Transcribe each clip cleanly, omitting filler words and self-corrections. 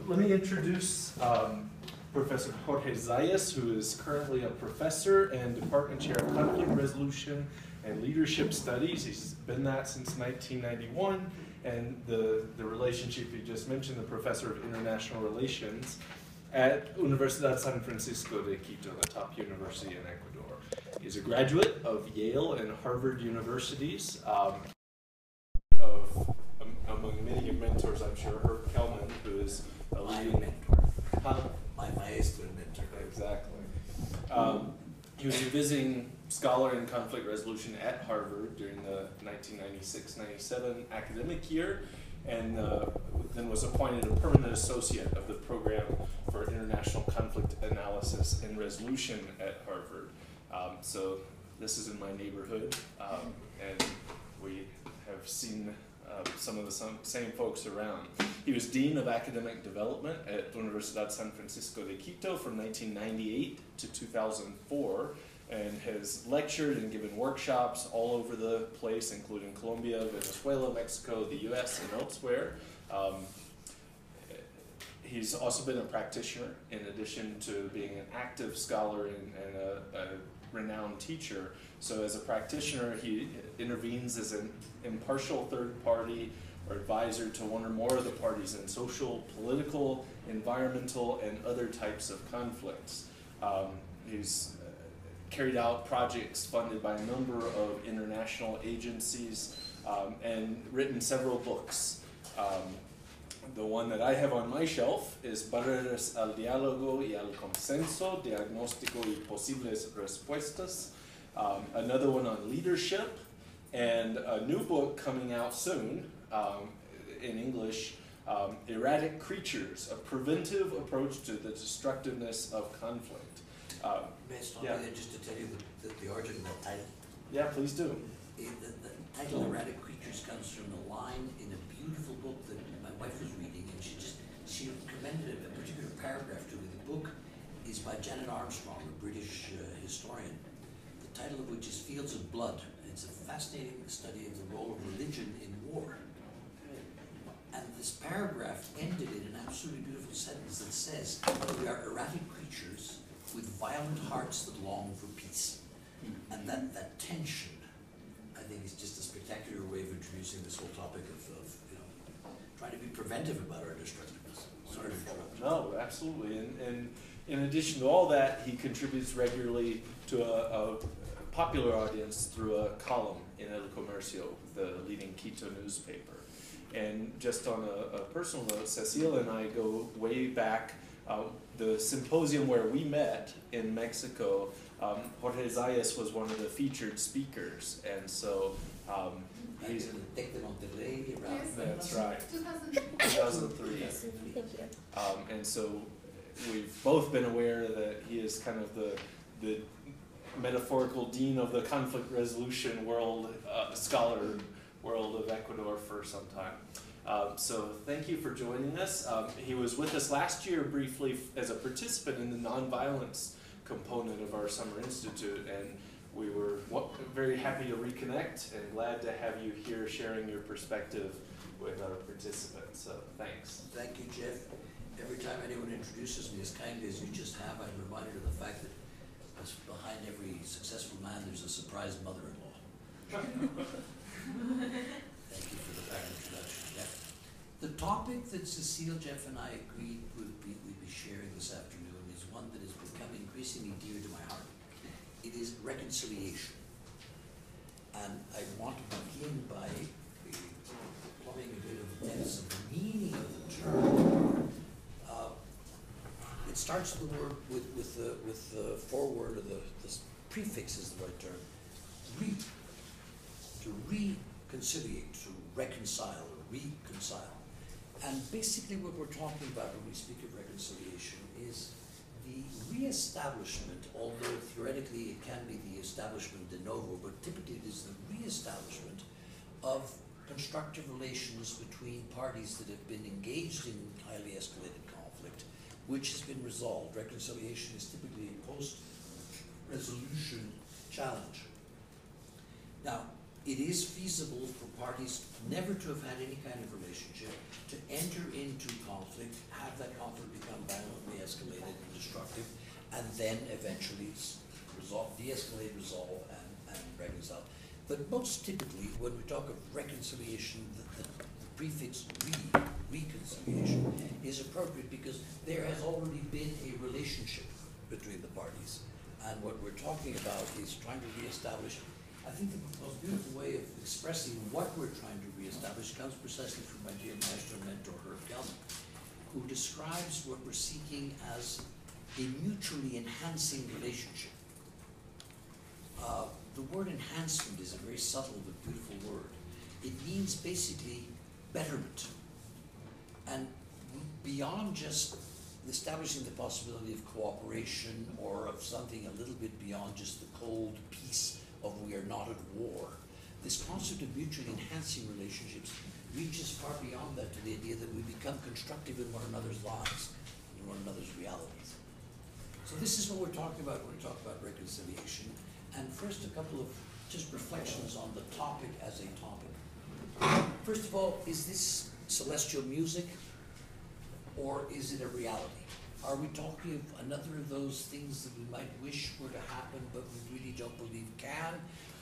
let me introduce Professor Jorge Zalles, who is currently a professor and department chair of conflict resolution and leadership studies. He's been that since 1991, and the relationship you just mentioned, the professor of international relations at Universidad San Francisco de Quito, the top university in Ecuador. He's a graduate of Yale and Harvard universities. Among many mentors, I'm sure, Herb Kelman, who is a leading mentor. Huh? My maestro and mentor. Exactly. He was a visiting scholar in conflict resolution at Harvard during the 1996-97 academic year, and then was appointed a permanent associate of the program for international conflict analysis and resolution at Harvard. So this is in my neighborhood, and we have seen some of the same folks around. He was Dean of Academic Development at Universidad San Francisco de Quito from 1998 to 2004, and has lectured and given workshops all over the place, including Colombia, Venezuela, Mexico, the US, and elsewhere. He's also been a practitioner, in addition to being an active scholar and a renowned teacher. So as a practitioner, he intervenes as an impartial third party or advisor to one or more of the parties in social, political, environmental, and other types of conflicts. He's carried out projects funded by a number of international agencies and written several books. The one that I have on my shelf is Barreras al Diálogo y al Consenso, Diagnóstico y Posibles Respuestas. Another one on leadership, and a new book coming out soon in English, Erratic Creatures, a preventive approach to the destructiveness of conflict. May I stop you there just to tell you the origin of that title? Yeah, please do. The title Erratic Creatures comes from a line in a beautiful book that my wife was reading, and she commended a particular paragraph to me. The book is by Janet Armstrong, a British historian, the title of which is Fields of Blood. And it's a fascinating study of the role of religion in war. And this paragraph ended in an absolutely beautiful sentence that says, we are erratic creatures with violent hearts that long for peace. And that tension, I think, is just a spectacular way of introducing this whole topic of trying to be preventive about our destructiveness. Sorry to interrupt. No, absolutely. And in addition to all that, he contributes regularly to a popular audience through a column in El Comercio, the leading Quito newspaper. And just on a personal note, Cecile and I go way back. The symposium where we met in Mexico, Jorge Zalles was one of the featured speakers, and so he's that's right, 2003. Thank you. And so we've both been aware that he is kind of the metaphorical dean of the conflict resolution world, scholar world of Ecuador for some time. So thank you for joining us. He was with us last year briefly as a participant in the nonviolence component of our Summer Institute, and we were very happy to reconnect and glad to have you here sharing your perspective with our participants. So thanks. Thank you, Jeff. Every time anyone introduces me as kindly as you just have, I'm reminded of the fact that behind every successful man there's a surprise mother-in-law. Thank you for the kind introduction, Jeff. The topic that Cecile, Jeff, and I agreed we'd be sharing this afternoon is one that has become increasingly dear to my heart. It is reconciliation. And I want to begin by plumbing a bit of the depths of the meaning of the term. It starts the word with the foreword, or the prefix is the right term, to reconciliate, to reconcile, or reconcile. And basically what we're talking about when we speak of reconciliation is the re-establishment, although theoretically it can be the establishment de novo, but typically it is the re-establishment of constructive relations between parties that have been engaged in highly escalated conflict, which has been resolved. Reconciliation is typically a post-resolution challenge. Now, it is feasible for parties never to have had any kind of relationship, to enter into conflict, have that conflict become violently escalated and destructive, and then eventually resolve, de-escalate, resolve, and reconcile. But most typically, when we talk of reconciliation, the prefix reconciliation, is appropriate because there has already been a relationship between the parties. And what we're talking about is trying to reestablish. I think the most beautiful way of expressing what we're trying to reestablish comes precisely from my dear master and mentor, Jorje H, who describes what we're seeking as a mutually enhancing relationship. The word enhancement is a very subtle but beautiful word. It means basically betterment. And beyond just establishing the possibility of cooperation or of something a little bit beyond just the cold peace of we are not at war, this concept of mutually enhancing relationships reaches far beyond that to the idea that we become constructive in one another's lives, in one another's realities. So this is what we're talking about when we talk about reconciliation. And first, a couple of just reflections on the topic as a topic. First of all, is this celestial music, or is it a reality? Are we talking of another of those things that we might wish were to happen, but we really don't believe can?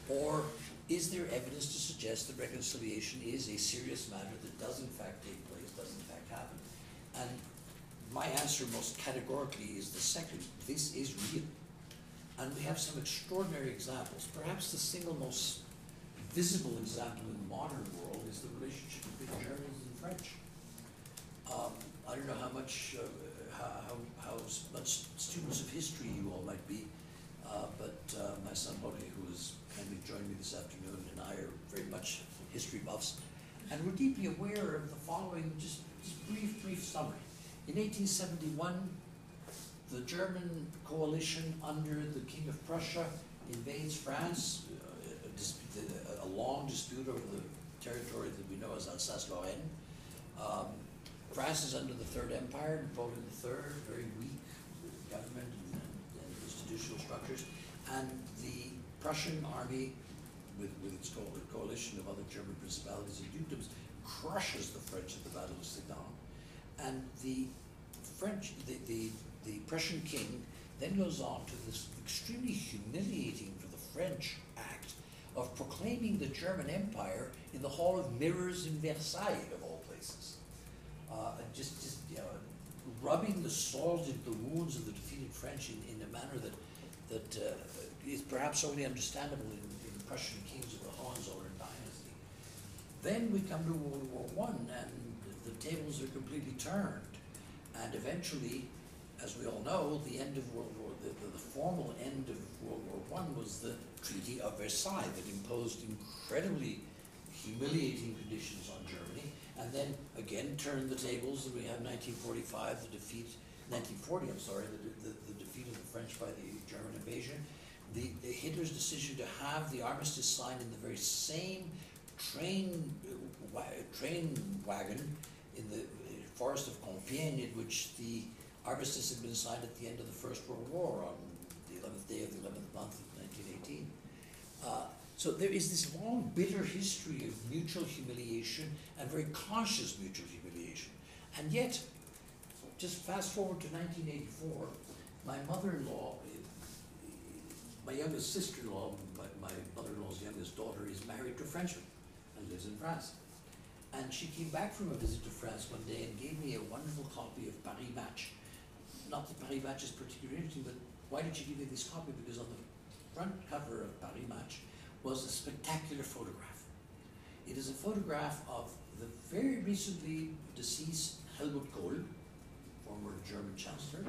Or is there evidence to suggest that reconciliation is a serious matter that does in fact take place, does in fact happen? And my answer most categorically is the second. This is real. And we have some extraordinary examples. Perhaps the single most visible example in the modern world is the relationship between Germans and French. I don't know how much much students of history you all might be, but my son Jorge, who has kindly joined me this afternoon, and I are very much history buffs, and we're deeply aware of the following, just brief summary. In 1871, the German coalition under the King of Prussia invades France, a long dispute over the territory that we know as Alsace-Lorraine. France is under the Third Empire, Napoleon III, very weak government and institutional structures, and the Prussian army, with its coalition of other German principalities and dukedoms, crushes the French at the Battle of Sedan. And the Prussian king then goes on to this extremely humiliating for the French act of proclaiming the German Empire in the Hall of Mirrors in Versailles, of all places. Just rubbing the salt into the wounds of the defeated French in a manner that is perhaps only understandable in Prussian kings of the Hohenzollern dynasty. Then we come to World War I, and the tables are completely turned. And eventually, as we all know, the end of World War, the formal end of World War I was the Treaty of Versailles that imposed incredibly humiliating conditions on Germany, and then again turned the tables, and we have 1940, the defeat of the French by the German invasion, Hitler's decision to have the armistice signed in the very same train wagon in the forest of Compiègne, in which the armistice had been signed at the end of the First World War on the 11th day of the 11th month of 1918. So there is this long, bitter history of mutual humiliation and very conscious mutual humiliation. And yet, just fast forward to 1984, my mother-in-law, my youngest sister-in-law, my mother-in-law's youngest daughter, is married to a Frenchman and lives in France. And she came back from a visit to France one day and gave me a wonderful copy of Paris Match. Not that Paris Match is particularly interesting, but why did she give me this copy? Because on the front cover of Paris Match was a spectacular photograph. It is a photograph of the very recently deceased Helmut Kohl, former German Chancellor,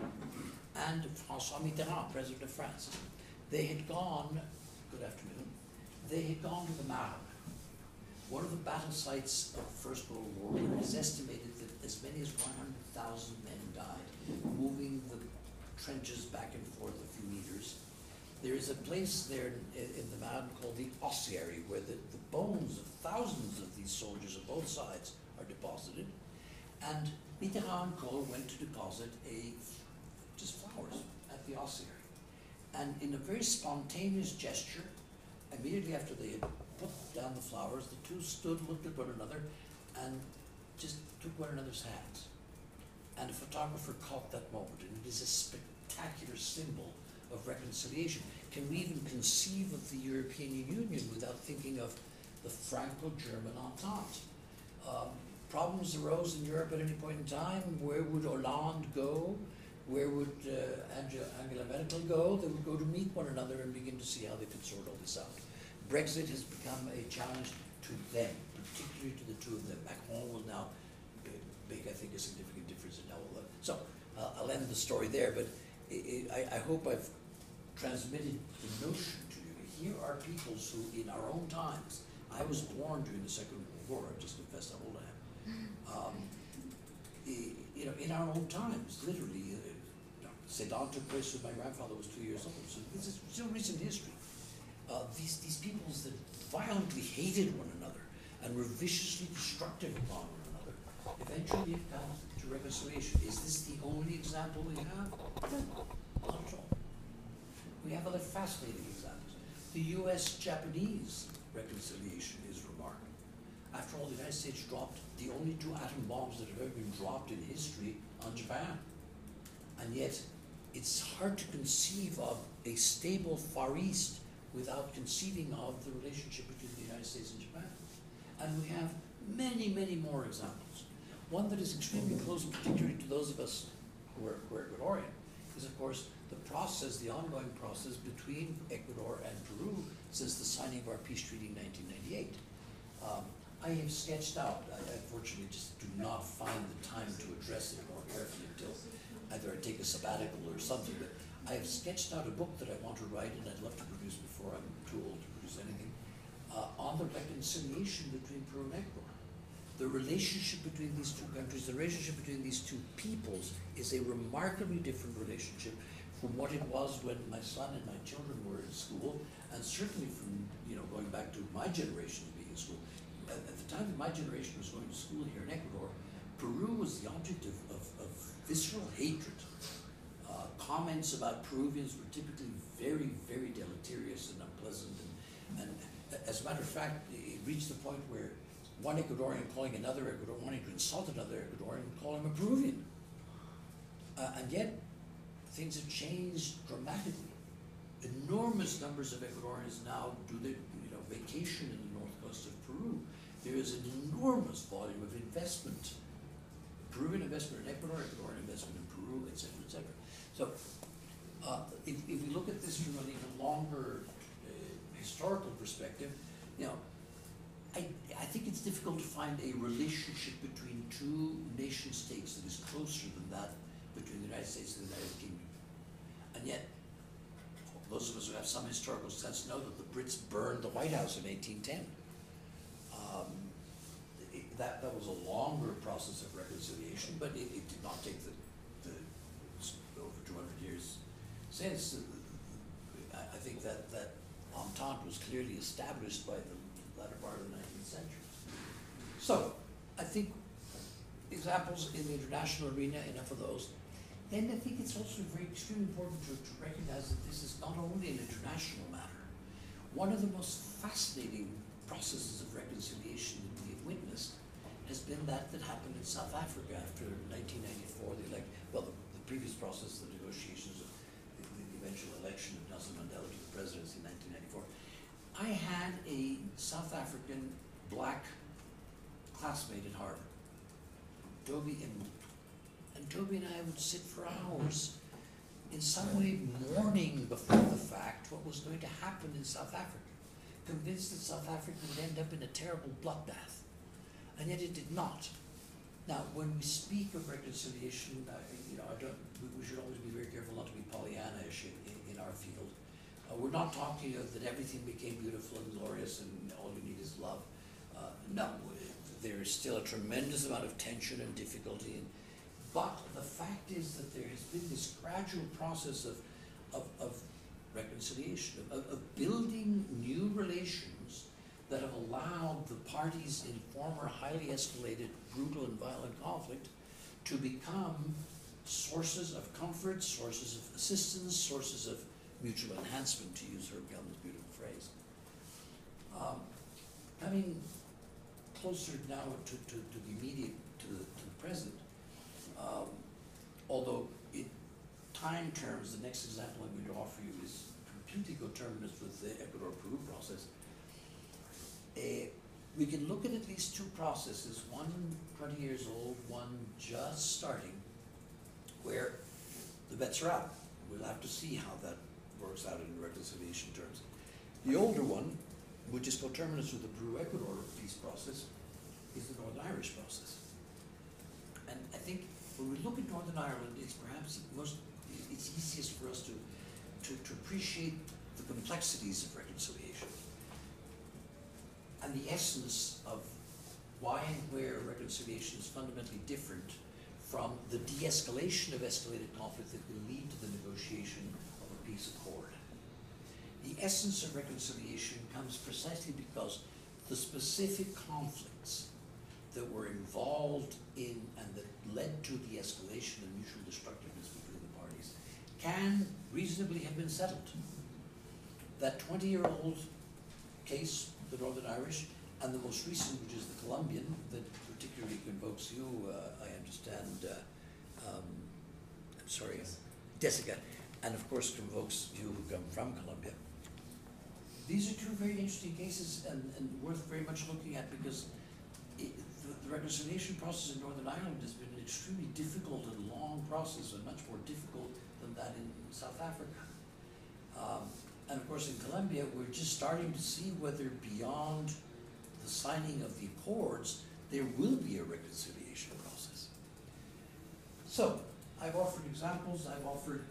and François Mitterrand, President of France. They had gone, good afternoon, they had gone to the Marne, one of the battle sites of the First World War, where it is estimated that as many as 100,000 men died, moving the trenches back and forth a few meters. There is a place there in the Marne called the ossuary, where the bones of thousands of these soldiers of both sides are deposited. And Mitterrand and Kohl went to deposit just flowers at the ossuary. And in a very spontaneous gesture, immediately after they had put down the flowers, the two stood, looked at one another, and just took one another's hands. And a photographer caught that moment, and it is a spectacular symbol of reconciliation. Can we even conceive of the European Union without thinking of the Franco-German Entente? Problems arose in Europe at any point in time. Where would Hollande go? Where would Angela Merkel go? They would go to meet one another and begin to see how they could sort all this out. Brexit has become a challenge to them, particularly to the two of them. Macron will now make, I think, a significant difference in how we'll look. So I'll end the story there, but I hope I've transmitted the notion to you. Here are peoples who, in our own times, I was born during the Second World War, I've just confessed how old I am. You know, in our own times, literally, Sedan took place when my grandfather was 2 years old, so this is still recent history. These peoples that violently hated one another and were viciously destructive upon one another, eventually have come to reconciliation. Is this the only example we have? No, not at all. We have other fascinating examples. The US-Japanese reconciliation is remarkable. After all, the United States dropped the only 2 atom bombs that have ever been dropped in history on Japan. And yet, it's hard to conceive of a stable Far East without conceiving of the relationship between the United States and Japan. And we have many, many more examples. One that is extremely close, particularly to those of us who are Ecuadorian, is of course the process, the ongoing process between Ecuador and Peru since the signing of our peace treaty in 1998. I have sketched out, I unfortunately just do not find the time to address it more carefully until either I take a sabbatical or something, but I have sketched out a book that I want to write and I'd love to produce before I'm too old to produce anything, on the reconciliation between Peru and Ecuador. The relationship between these two countries, the relationship between these two peoples is a remarkably different relationship from what it was when my son and my children were in school, and certainly from, you know, going back to my generation being in school. At the time that my generation was going to school here in Ecuador, Peru was the object of visceral hatred. Comments about Peruvians were typically very, very deleterious and unpleasant. And as a matter of fact, it reached the point where one Ecuadorian calling another Ecuadorian, wanting to insult another Ecuadorian, call him a Peruvian. And yet, things have changed dramatically. Enormous numbers of Ecuadorians now do their vacation in the north coast of Peru. There is an enormous volume of investment, Peruvian investment in Ecuador, Ecuadorian investment in Peru, et cetera, et cetera. So if we look at this from an even longer historical perspective, I think it's difficult to find a relationship between two nation states that is closer than that between the United States and the United Kingdom. And yet, those of us who have some historical sense know that the Brits burned the White House in 1810. That was a longer process of reconciliation, but it did not take the over 200 years since. I think that Entente was clearly established by the latter part of the 19th century. So, I think examples in the international arena, enough of those. Then I think it's also very extremely important to recognize that this is not only an international matter. One of the most fascinating processes of reconciliation that we have witnessed has been that happened in South Africa after 1994, the previous process, the negotiations of the eventual election of Nelson Mandela to the presidency in 1994. I had a South African black classmate at Harvard, Toby Imlek. And Toby and I would sit for hours in some way mourning before the fact what was going to happen in South Africa, convinced that South Africa would end up in a terrible bloodbath. And yet it did not. Now, when we speak of reconciliation, we should always be very careful not to be Pollyanna-ish in our field. We're not talking of that everything became beautiful and glorious and all you need is love. No, there is still a tremendous amount of tension and difficulty. But the fact is that there has been this gradual process of reconciliation, of building new relations that have allowed the parties in former highly escalated, brutal and violent conflict to become sources of comfort, sources of assistance, sources of mutual enhancement, to use Herb Gellman's beautiful phrase. Coming closer now to the immediate, to the present, although in time terms, the next example I'm going to offer you is completely coterminous with the Ecuador-Peru process. We can look at least two processes, one 20 years old, one just starting, where the bets are out. We'll have to see how that works out in reconciliation terms. The older one, which is coterminous with the Peru-Ecuador peace process, is the Northern Irish process. And I think when we look at Northern Ireland, it's perhaps it's easiest for us to appreciate the complexities of reconciliation and the essence of why and where reconciliation is fundamentally different from the de-escalation of escalated conflict that will lead to the negotiation of a peace accord. The essence of reconciliation comes precisely because the specific conflicts that were involved in and that led to the escalation and mutual destructiveness between the parties can reasonably have been settled. That 20-year-old case, the Northern Irish, and the most recent, which is the Colombian, that particularly convokes you, I understand, I'm sorry, Jessica, and of course convokes you who come from Colombia. These are two very interesting cases and worth very much looking at because the reconciliation process in Northern Ireland has been an extremely difficult and long process, and much more difficult than that in South Africa. And of course in Colombia, we're just starting to see whether beyond the signing of the accords, there will be a reconciliation process. So, I've offered examples, I've offered,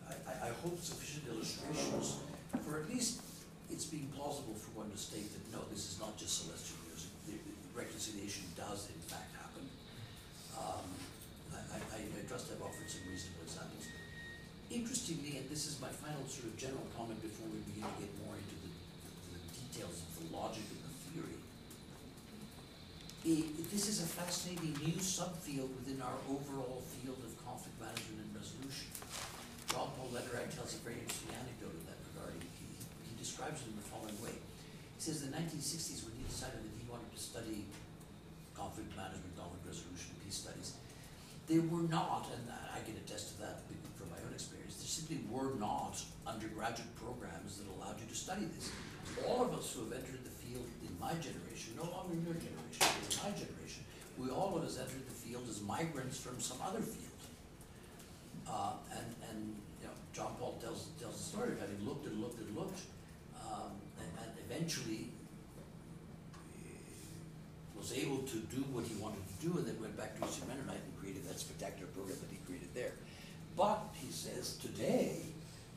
I hope, sufficient illustrations for at least it's being plausible for one to state that no, this is not just celestial music. The reconciliation does in fact happen. I trust I've offered some reasonable examples. Interestingly, and this is my final sort of general comment before we begin to get more into the details of the logic and the theory, this is a fascinating new subfield within our overall field of conflict management and resolution. John Paul Lederach tells a very interesting anecdote in that regard. He describes it in the following way. He says in the 1960s, when he decided that he wanted to study conflict management, conflict resolution, peace studies, there were not, and I can attest to that from my own experience, there simply were not undergraduate programs that allowed you to study this. All of us who have entered the field in my generation, no longer in your generation, but in my generation, we all of us entered the field as migrants from some other field. And you know, John Paul tells the story of having looked and looked and looked, and eventually was able to do what he wanted to do, and then went back to his Mennonite and created that spectacular program that he created there. But, he says, today,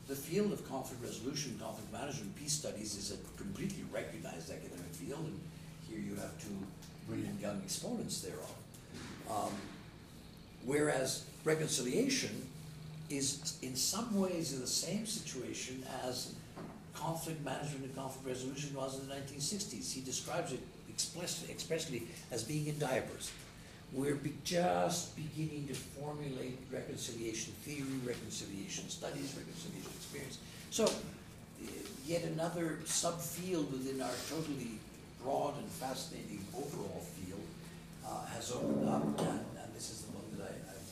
the field of conflict resolution, conflict management, peace studies is a completely recognized academic field, and here you have two brilliant young exponents thereof. Whereas reconciliation is in some ways in the same situation as conflict management and conflict resolution was in the 1960s. He describes it expressly as being in diapers. We're just beginning to formulate reconciliation theory, reconciliation studies, reconciliation experience. So, yet another subfield within our totally broad and fascinating overall field has opened up, and this is the one that I'm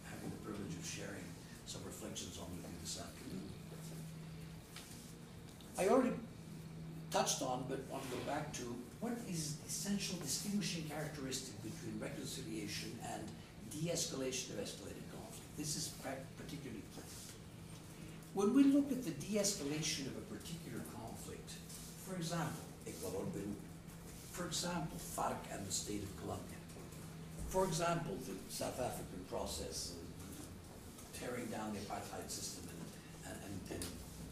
having the privilege of sharing some reflections on with you this afternoon. I already touched on, but want to go back to, what is the essential distinguishing characteristic between reconciliation and de-escalation of escalated conflict? This is particularly clear. When we look at the de-escalation of a particular conflict, for example, Ecuador, Peru, for example, FARC and the state of Colombia, for example, the South African process of tearing down the apartheid system and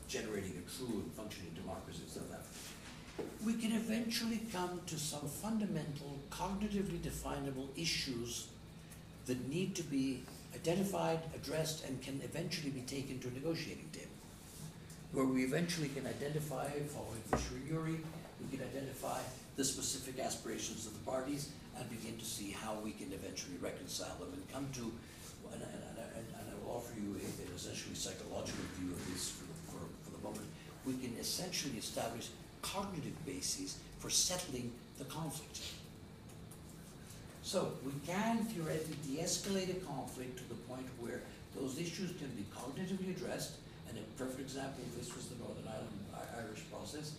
generating a true and functioning democracy in South Africa, we can eventually come to some fundamental, cognitively definable issues that need to be identified, addressed, and can eventually be taken to a negotiating table, where we eventually can identify, following Fisher-Uri, we can identify the specific aspirations of the parties and begin to see how we can eventually reconcile them and come to, and I will offer you an essentially psychological view of this for the moment. We can essentially establish cognitive bases for settling the conflict. So we can theoretically de-escalate a conflict to the point where those issues can be cognitively addressed, and a perfect example of this was the Northern Ireland Irish process,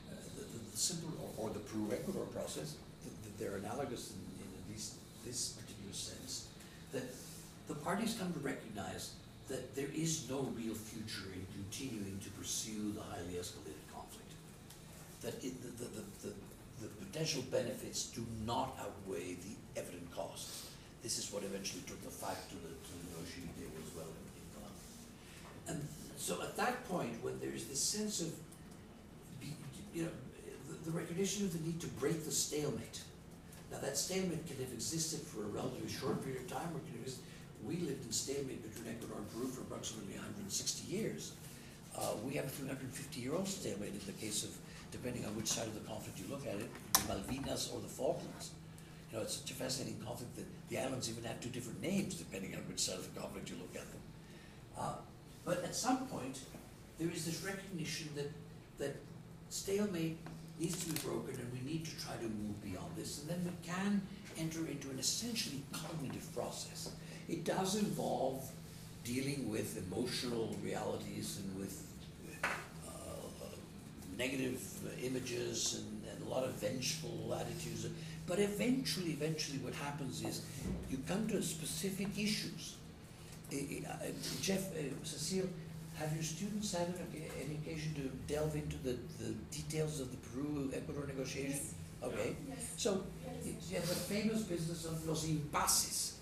the simple, or the Peru-Ecuador process. They're analogous in at least this particular sense, that the parties come to recognize that there is no real future in continuing to pursue the highly escalated conflict. That the potential benefits do not outweigh the evident costs. This is what eventually took the fact to the negotiating table as well in Colombia. And so at that point, when there's this sense of, the recognition of the need to break the stalemate. Now that stalemate can have existed for a relatively short period of time, or can exist. We lived in stalemate between Ecuador and Peru for approximately 160 years. We have a 350-year-old stalemate in the case of, depending on which side of the conflict you look at it, the Malvinas or the Falklands. It's such a fascinating conflict that the islands even have two different names depending on which side of the conflict you look at them. But at some point, there is this recognition that stalemate needs to be broken, and we need to try to move beyond this. And then we can enter into an essentially cognitive process. It does involve dealing with emotional realities and with negative images and a lot of vengeful attitudes. But eventually what happens is you come to specific issues. Jeff, Cecile, have your students had any occasion to delve into the details of the Peru-Ecuador negotiation? Yes. Okay. Yes. So you have the famous business of los impases.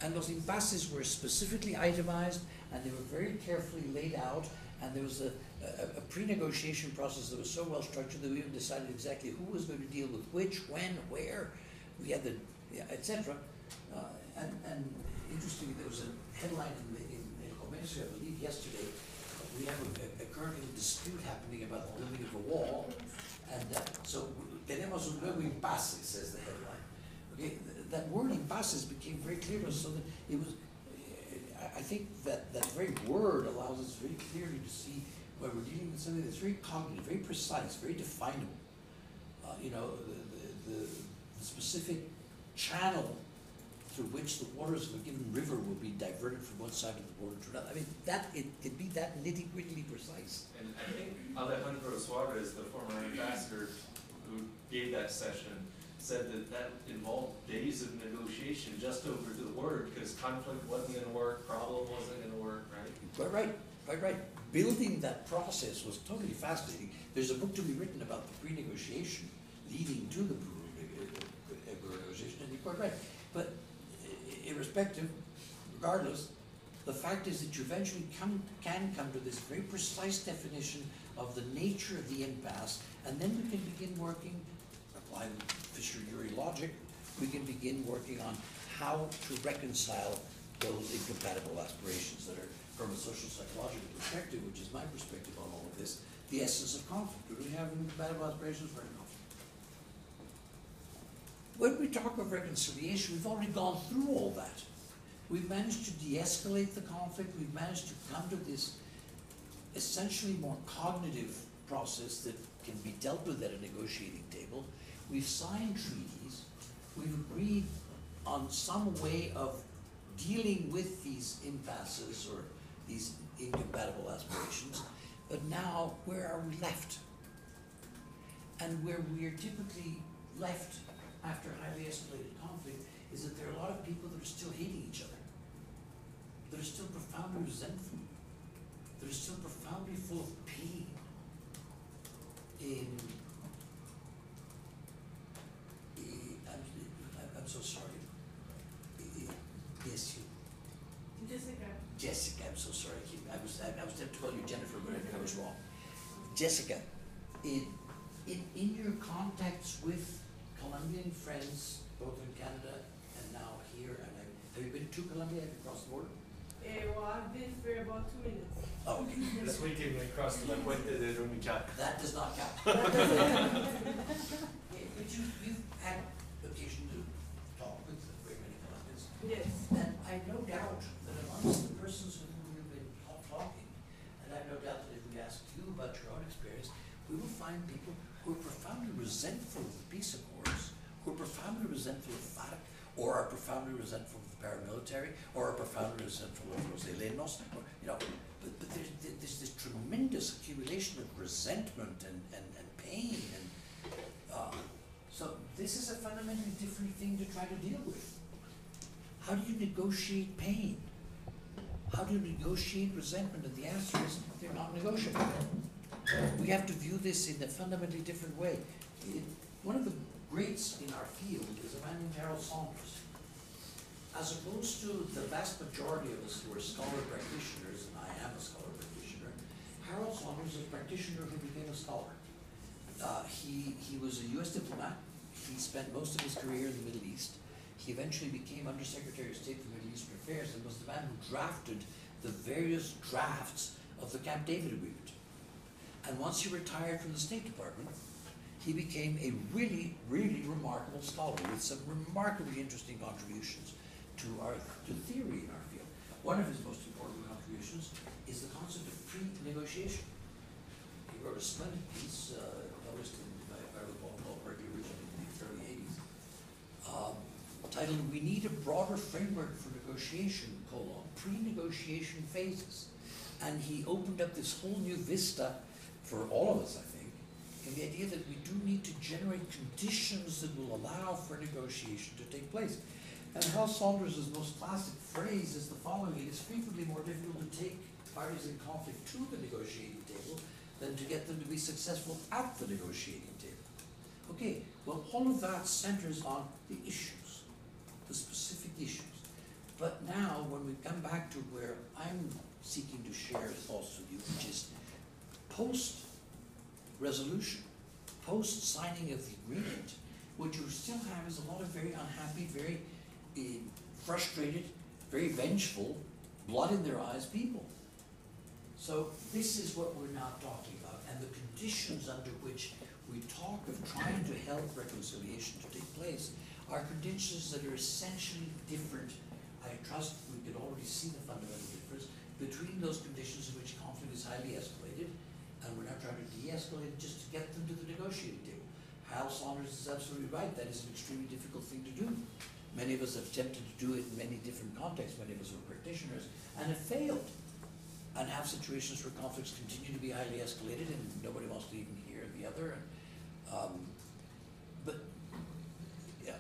And those impases were specifically itemized, and they were very carefully laid out, and there was a pre-negotiation process that was so well structured that we even decided exactly who was going to deal with which, when, where. We had etc. And interestingly, there was a headline in Comercio, I believe, yesterday. We have a current dispute happening about the building of a wall, and so tenemos un nuevo impasse, says the headline. Okay, that word impasse became very clear to us, so that it was. I think that very word allows us very clearly to see when we're dealing with something that's very cognitive, very precise, very definable. The specific channel through which the waters of a given river will be diverted from one side of the border to another. I mean, it can be that nitty-gritty precise. And I think Alejandro Suarez, the former ambassador who gave that session, said that involved days of negotiation just over the word, because conflict wasn't going to work, problem wasn't going to work, right? Quite right. Building that process was totally fascinating. There's a book to be written about the pre-negotiation leading to the negotiation, and you're quite right. But irrespective, regardless, the fact is that you eventually can come to this very precise definition of the nature of the impasse, and then we can begin working, applying Fisher-Urey logic, we can begin working on how to reconcile those incompatible aspirations that are, from a social psychological perspective, which is my perspective on all of this, the essence of conflict. Do we have incompatible aspirations for conflict? When we talk of reconciliation, we've already gone through all that. We've managed to de-escalate the conflict. We've managed to come to this essentially more cognitive process that can be dealt with at a negotiating table. We've signed treaties. We've agreed on some way of dealing with these impasses or these incompatible aspirations. But now, where are we left? And where we are typically left after highly escalated conflict is that there are a lot of people that are still hating each other. That are still profoundly resentful. That are still profoundly full of pain. I'm so sorry. Yes, you. Jessica, I'm so sorry. I was going to call you Jennifer, but I was wrong. Jessica, in your contacts with Colombian friends, both in Canada and now here, and have you been to Colombia? Have you crossed the border? Well, I've been for about 2 minutes. Oh, okay. This weekend we crossed the Puente de Rumichaca. That does not count. But you've had occasion to talk with very many Colombians. Yes. And I have no doubt that amongst the persons with whom you've been talking, and I have no doubt that if we ask you about your own experience, we will find people who are profoundly resentful of or are profoundly resentful of the paramilitary, or are profoundly resentful of los helenos, or, you know, but there's this tremendous accumulation of resentment and pain, and so this is a fundamentally different thing to try to deal with. How do you negotiate pain? How do you negotiate resentment? And the answer is they're not negotiable. We have to view this in a fundamentally different way. One of the greats in our field is a man named Harold Saunders. As opposed to the vast majority of us who are scholar practitioners, and I am a scholar practitioner, Harold Saunders is a practitioner who became a scholar. He was a US diplomat. He spent most of his career in the Middle East. He eventually became Undersecretary of State for Middle Eastern Affairs and was the man who drafted the various drafts of the Camp David Agreement. And once he retired from the State Department, he became a really, really remarkable scholar with some remarkably interesting contributions to theory in our field. One of his most important contributions is the concept of pre-negotiation. He wrote a splendid piece, published in, if I recall correctly, originally in the early 80s, titled, "We Need a Broader Framework for Negotiation, pre-negotiation phases." And he opened up this whole new vista for all of us, I think, in the idea that we do need to generate conditions that will allow for negotiation to take place. And Hal Saunders' most classic phrase is the following: it is frequently more difficult to take parties in conflict to the negotiating table than to get them to be successful at the negotiating table. Okay, well, all of that centers on the issues, the specific issues. But now, when we come back to where I'm seeking to share thoughts with you, which is post-resolution, post-signing of the agreement, what you still have is a lot of very unhappy, very frustrated, very vengeful, blood in their eyes people. So this is what we're now talking about, and the conditions under which we talk of trying to help reconciliation to take place are conditions that are essentially different. I trust we can already see the fundamental difference between those conditions in which conflict is highly escalated, and we're not trying to de-escalate it just to get them to the negotiating table. Hal Saunders is absolutely right. That is an extremely difficult thing to do. Many of us have attempted to do it in many different contexts. Many of us are practitioners and have failed, and have situations where conflicts continue to be highly escalated and nobody wants to even hear the other. But yeah,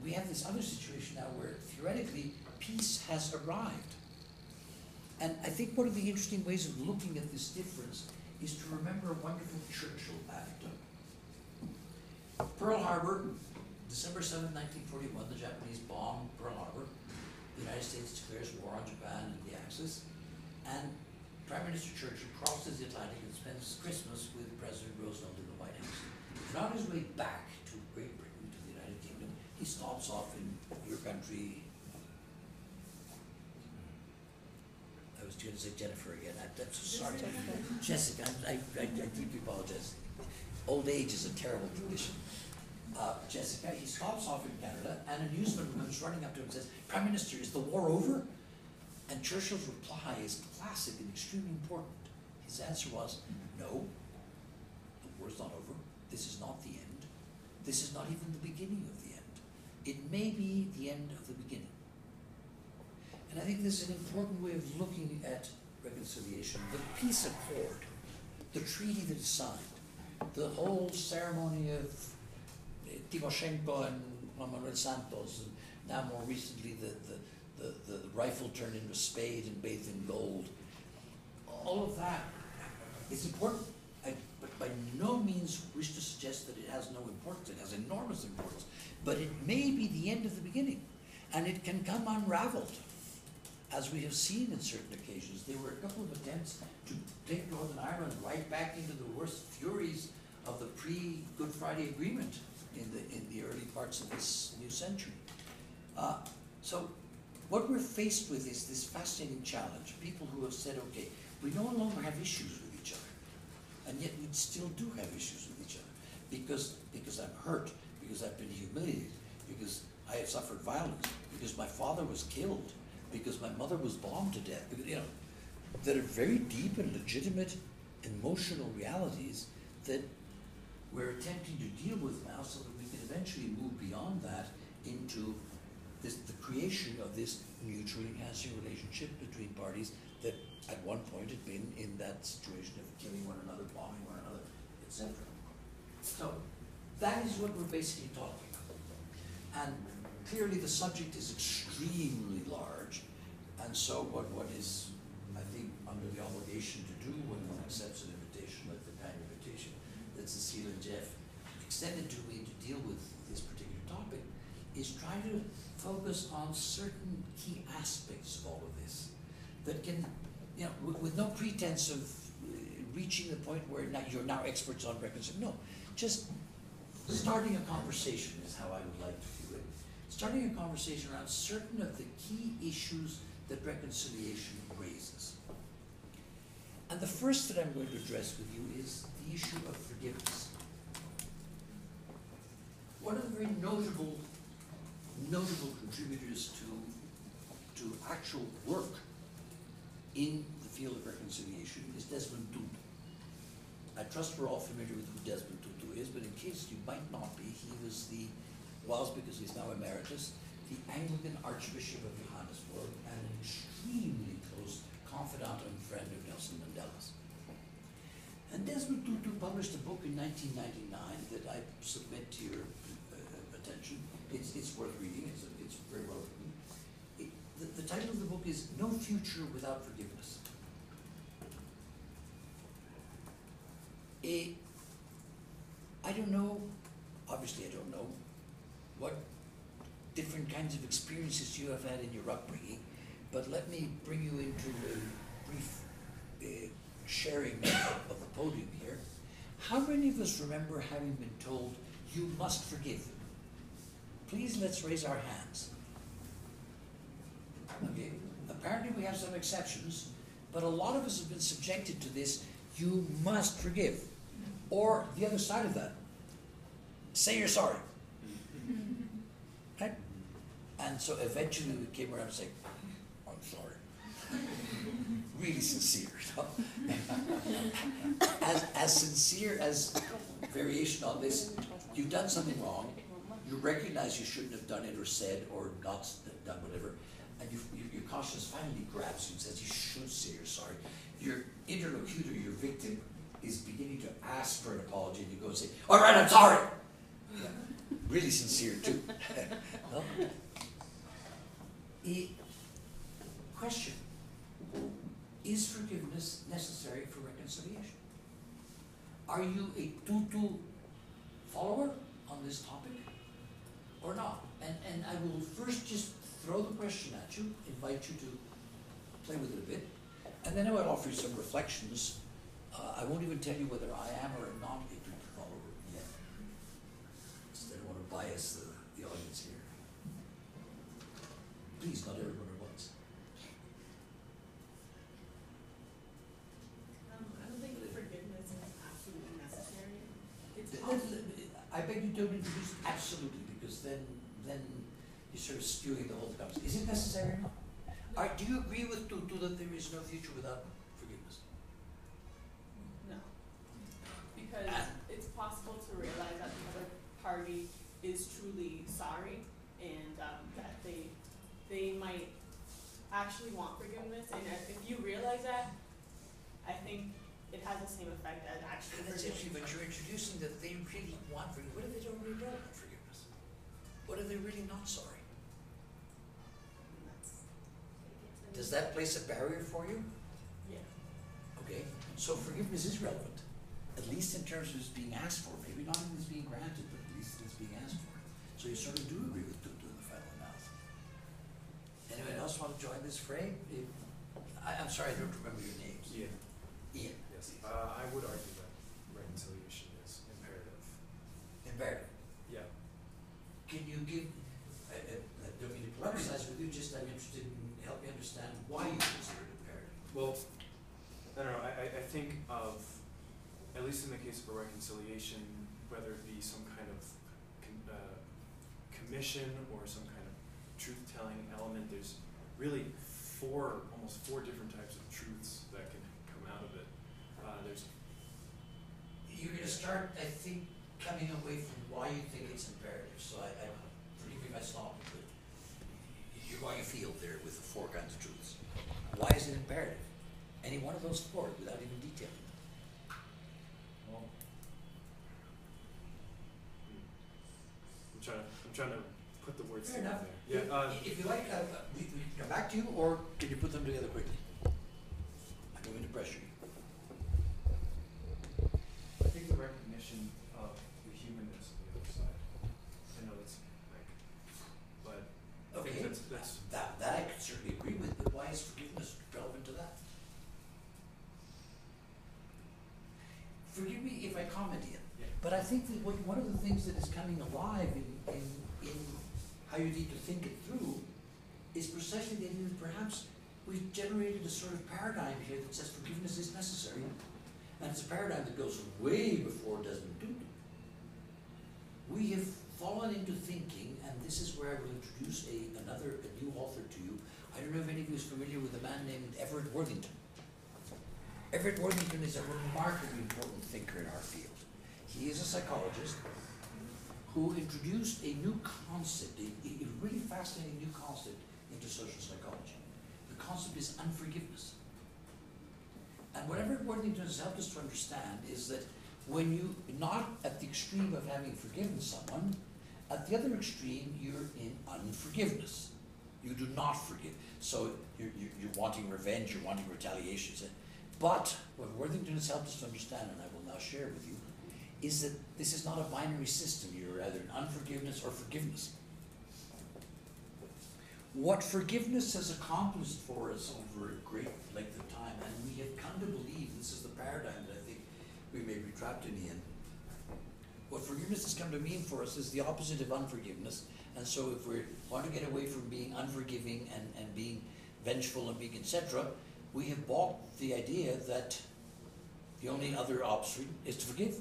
we have this other situation now where theoretically peace has arrived. And I think one of the interesting ways of looking at this difference is to remember a wonderful Churchill anecdote. Pearl Harbor, December 7, 1941, the Japanese bomb Pearl Harbor. The United States declares war on Japan and the Axis. And Prime Minister Churchill crosses the Atlantic and spends Christmas with President Roosevelt in the White House. And on his way back to Great Britain, to the United Kingdom, he stops off in your country. I was going to say Jennifer again. I'm so sorry. Jessica, I deeply apologize. Old age is a terrible condition. Jessica, he stops off in Canada, and a newsman comes running up to him and says, "Prime Minister, is the war over?" And Churchill's reply is classic and extremely important. His answer was, "No, the war's not over. This is not the end. This is not even the beginning of the end. It may be the end of the beginning." And I think this is an important way of looking at reconciliation. The peace accord, the treaty that is signed, the whole ceremony of Timoshenko and Juan Manuel Santos, and now more recently the rifle turned into a spade and bathed in gold. All of that is important. But by no means wish to suggest that it has no importance. It has enormous importance. But it may be the end of the beginning. And it can come unraveled, as we have seen in certain occasions. There were a couple of attempts to take Northern Ireland right back into the worst furies of the pre-Good Friday Agreement in the early parts of this new century. So what we're faced with is this fascinating challenge. People who have said, okay, we no longer have issues with each other, and yet we still do have issues with each other because I'm hurt, because I've been humiliated, because I have suffered violence, because my father was killed, because my mother was bombed to death, that are very deep and legitimate emotional realities that we're attempting to deal with now so that we can eventually move beyond that into the creation of this mutually enhancing relationship between parties that at one point had been in that situation of killing one another, bombing one another, etc. So that is what we're basically talking about. And clearly the subject is extremely large, and so what is, I think, under the obligation to do when one accepts an invitation like the kind invitation that Cecile and Jeff extended to me to deal with this particular topic is try to focus on certain key aspects of all of this that can, you know, with no pretense of reaching the point where now you're now experts on reconciliation. No, just starting a conversation is how I would like to view it. Starting a conversation around certain of the key issues that reconciliation raises. And the first that I'm going to address with you is the issue of forgiveness. One of the very notable contributors to actual work in the field of reconciliation is Desmond Tutu. I trust we're all familiar with who Desmond Tutu is, but in case you might not be, he was because he's now emeritus, the Anglican Archbishop of Johannesburg and an extremely close confidant and friend of Nelson Mandela's. And Desmond Tutu published a book in 1999 that I submit to your attention. It's worth reading. It's very well written. The title of the book is No Future Without Forgiveness. I don't know, obviously I don't know, what different kinds of experiences you have had in your upbringing, but let me bring you into a brief sharing of the podium here. How many of us remember having been told, you must forgive? Please, let's raise our hands. Okay, apparently we have some exceptions, but a lot of us have been subjected to this, you must forgive. Or the other side of that, say you're sorry. Right? And so eventually we came around and said, I'm sorry. Really sincere. As sincere as variation on this, you've done something wrong, you recognize you shouldn't have done it or said or not done whatever, and your conscience finally grabs you and says you should say you're sorry. Your interlocutor, your victim, is beginning to ask for an apology, and you go and say, all right, I'm sorry. Yeah. Really sincere too. No? A question, is forgiveness necessary for reconciliation? Are you a Tutu follower on this topic or not? And I will first just throw the question at you, invite you to play with it a bit, and then I will offer you some reflections. I won't even tell you whether I am or am not a Tutu follower yet. I don't want to bias the audience here. Please, not everyone at once. I don't think forgiveness is absolutely necessary. I beg you don't introduce absolutely, because then you're sort of skewing the whole conversation. Is it necessary or not? Do you agree with Tutu that there is no future without forgiveness? No. Because it's possible to realize that the other party is truly sorry and that they might actually want forgiveness, and if you realize that, I think it has the same effect as actually That's forgiveness. interesting, but you're introducing that they really want forgiveness. What if they don't really want forgiveness? What if they're really not sorry? Does that place a barrier for you? Yeah. Okay, so forgiveness is relevant, at least in terms of it's being asked for. Maybe not in it's being granted, but at least it's being asked for. So you sort of do agree with Tutu in the final analysis. Anyone else want to join this fray? I'm sorry, I don't remember your names. Ian. Ian. Yes. I would argue that reconciliation is imperative. Imperative. Yeah. Can you give, I don't mean to polemize with you, just I'm interested in help me understand why you consider it imperative. Well, I don't know. I think of, at least in the case of a reconciliation, whether it be some kind of commission or some kind of truth-telling element, there's really almost four different types of truths that can come out of it. You're going to start, I think, coming away from why you think it's imperative. So I forgive me if I stop, but you're going afield there with the four kinds of truths. Why is it imperative? Any one of those four without even detailing them. Well, I'm trying to put the words Fair together. enough. Yeah. If you like, we can come back to you, or can you put them together quickly? I don't mean to pressure you. I think the recognition of the humanness of the other side. I know that's like, but I Okay, think that's that I could certainly agree with, but why is forgiveness relevant to that? Forgive me if I comment here, Yeah. but I think that one of the things that is coming alive in how you need to think it through is precisely that perhaps we've generated a sort of paradigm here that says forgiveness is necessary, and it's a paradigm that goes way before Desmond Tutu. We have fallen into thinking, and this is where I will introduce a new author to you. I don't know if any of you is familiar with a man named Everett Worthington. Everett Worthington is a remarkably important thinker in our field. He is a psychologist who introduced a new concept, a really fascinating new concept into social psychology. The concept is unforgiveness. And what Everett Worthington has helped us to understand is that when you, not at the extreme of having forgiven someone, at the other extreme, you're in unforgiveness. You do not forgive. So you're wanting revenge, you're wanting retaliation. But what Worthington has helped us to understand, and I will now share with you, is that this is not a binary system. You're either in unforgiveness or forgiveness. What forgiveness has accomplished for us over a great length of time, and we have come to believe, this is the paradigm that I think we may be trapped in, what forgiveness has come to mean for us is the opposite of unforgiveness. And so if we want to get away from being unforgiving and being vengeful and being etc., we have bought the idea that the only other option is to forgive.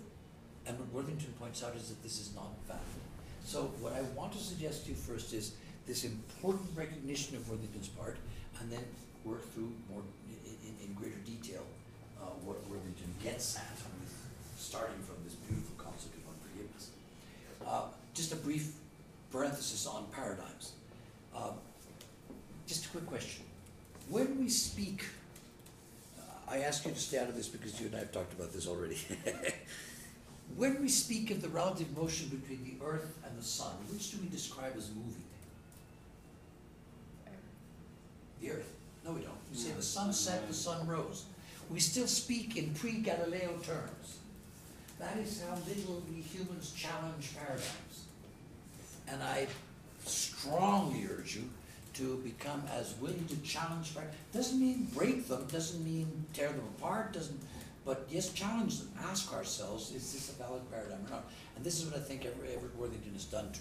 And what Worthington points out is that this is not valid. So what I want to suggest to you first is this important recognition of Worthington's part, and then work through more in greater detail what Worthington gets at, starting from this beautiful concept of unforgiveness. Just a brief parenthesis on paradigms. Just a quick question. When we speak, I ask you to stay out of this because you and I have talked about this already. When we speak of the relative motion between the Earth and the Sun, which do we describe as moving? The Earth. No, we don't. We say the sun set, the sun rose. We still speak in pre-Galileo terms. That is how little we humans challenge paradigms. And I strongly urge you to become as willing to challenge paradigms. Doesn't mean break them, doesn't mean tear them apart, but yes, challenge them. Ask ourselves, is this a valid paradigm or not? And this is what I think Everett Worthington has done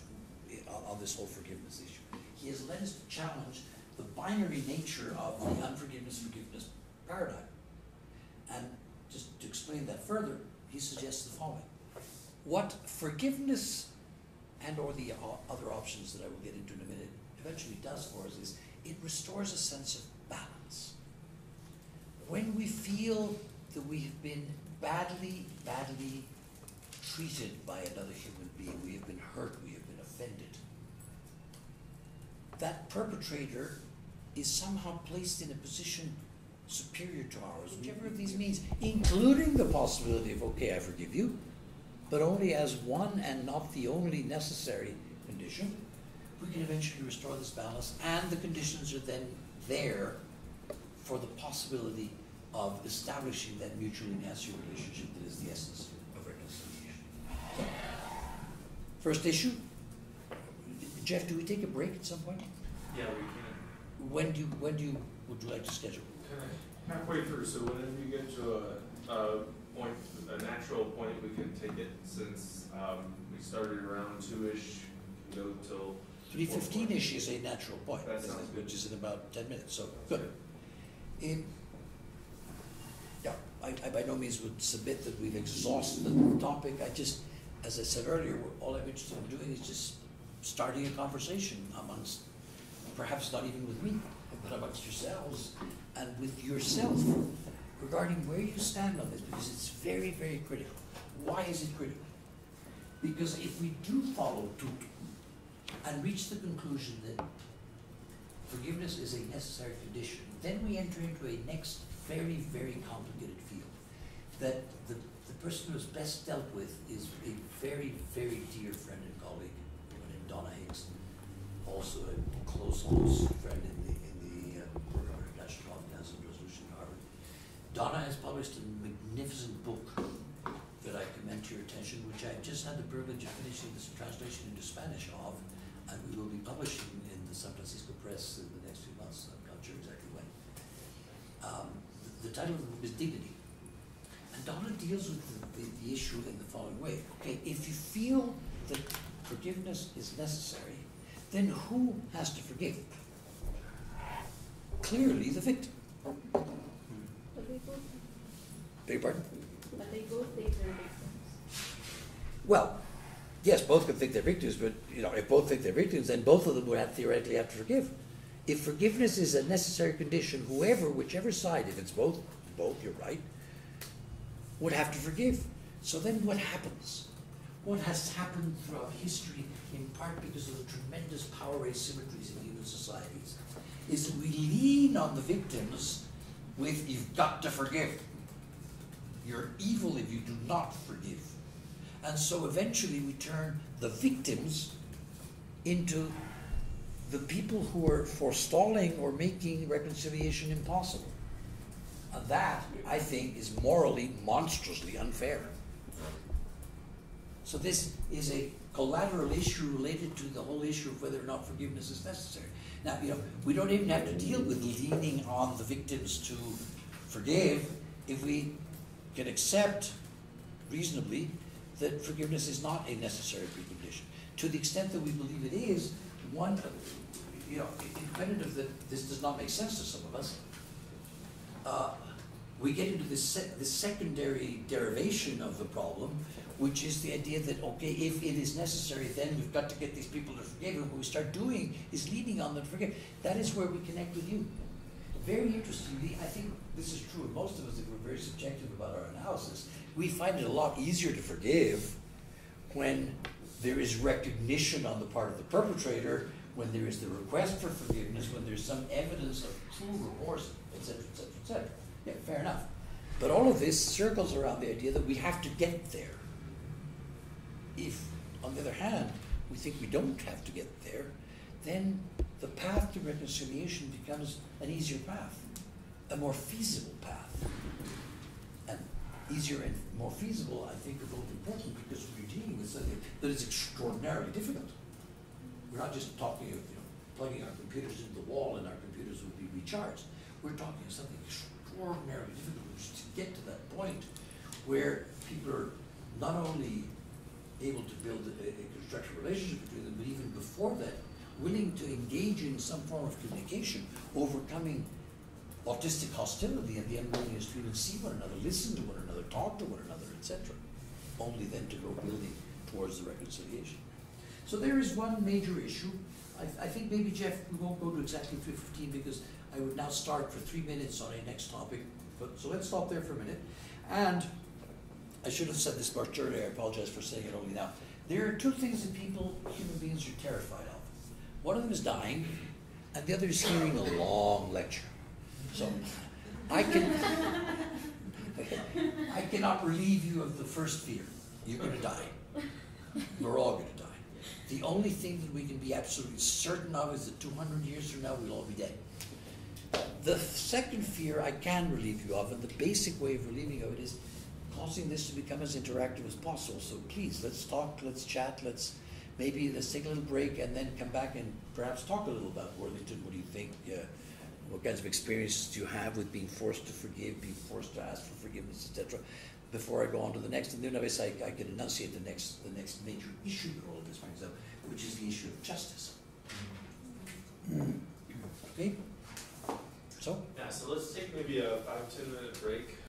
on this whole forgiveness issue. He has led us to challenge the binary nature of the unforgiveness-forgiveness paradigm. And just to explain that further, he suggests the following. What forgiveness and or the other options that I will get into in a minute eventually does for us is it restores a sense of balance. When we feel that we have been badly treated by another human being, we have been hurt, we have been offended, that perpetrator is somehow placed in a position superior to ours, whichever of these means, including the possibility of, okay, I forgive you, but only as one and not the only necessary condition, we can eventually restore this balance, and the conditions are then there for the possibility of establishing that mutually enhancing relationship that is the essence of reconciliation. So, first issue. Jeff, do we take a break at some point? Yeah, we can. Would you like to schedule? Halfway through, so whenever you get to a point, a natural point, we can take it, since we started around 2-ish, go till 3:15-ish is a natural point, That sounds good. which is in about 10 minutes, so good. I by no means would submit that we've exhausted the topic. I just, as I said earlier, all I'm interested in doing is just starting a conversation amongst, perhaps not even with me, but amongst yourselves and with yourself regarding where you stand on this, because it's very, very critical. Why is it critical? Because if we do follow Tutu and reach the conclusion that forgiveness is a necessary condition. Then we enter into a next very, very complicated field that the person who is best dealt with is a very, very dear friend and colleague, a woman named Donna Higgs, also a close friend in the work of international confidence and resolution at Harvard. Donna has published a magnificent book that I commend to your attention, which I just had the privilege of finishing this translation into Spanish of, and we will be publishing in the San Francisco Press in the next few months. I'm not sure exactly when. The title of the book is Dignity. And Donna deals with the issue in the following way. Okay, if you feel that forgiveness is necessary, then who has to forgive? Clearly the victim. But they both, Beg your pardon? but they both think they're victims. Well, yes, both could think they're victims, but if both think they're victims, then both of them would theoretically have to forgive. If forgiveness is a necessary condition, whichever side, if it's both, you're right, would have to forgive. So then what happens? What has happened throughout history, in part because of the tremendous power asymmetries in human societies, is that we lean on the victims with, you've got to forgive. You're evil if you do not forgive. And so eventually we turn the victims into the people who are forestalling or making reconciliation impossible. And that, I think, is morally monstrously unfair. So this is a collateral issue related to the whole issue of whether or not forgiveness is necessary. Now, we don't even have to deal with leaning on the victims to forgive if we can accept reasonably that forgiveness is not a necessary precondition. To the extent that we believe it is, one, independent of that this does not make sense to some of us, we get into this secondary derivation of the problem, which is the idea that, okay, if it is necessary, then we've got to get these people to forgive, and what we start doing is leaning on them to forgive. That is where we connect with you. Very interestingly, I think this is true of most of us if we're very subjective about our analysis. We find it a lot easier to forgive when there is recognition on the part of the perpetrator, when there is the request for forgiveness, when there's some evidence of true remorse, etc., etc., etc. Yeah, fair enough. But all of this circles around the idea that we have to get there. If, on the other hand, we think we don't have to get there, then the path to reconciliation becomes an easier path, a more feasible path. And easier and more feasible, I think, are both important because we're dealing with something that is extraordinarily difficult. We're not just talking of plugging our computers into the wall and our computers will be recharged. We're talking of something extraordinarily difficult, which is to get to that point where people are not only able to build a constructive relationship between them, but even before that, willing to engage in some form of communication, overcoming autistic hostility and the unwillingness to even see one another, listen to one another, talk to one another, etc. Only then to go building towards the reconciliation. So there is one major issue. I think maybe, Jeff, we won't go to exactly 3:15 because I would now start for 3 minutes on a next topic. So let's stop there for a minute. And I should have said this much earlier. I apologize for saying it only now. There are two things that human beings, are terrified of. One of them is dying, and the other is hearing a long lecture. So I cannot relieve you of the first fear. You're going to die. We're all going to die. The only thing that we can be absolutely certain of is that 200 years from now, we'll all be dead. The second fear I can relieve you of, and the basic way of relieving of it is causing this to become as interactive as possible. So please, let's talk, let's chat, let's take a little break and then come back and perhaps talk a little about Worthington. What do you think? What kinds of experiences do you have with being forced to forgive, being forced to ask for forgiveness, etc.? Before I go on to the next, and then obviously I can enunciate the next major issue that all of this brings up, which is the issue of justice. Okay? So? Yeah, so let's take maybe a 5-10 minute break.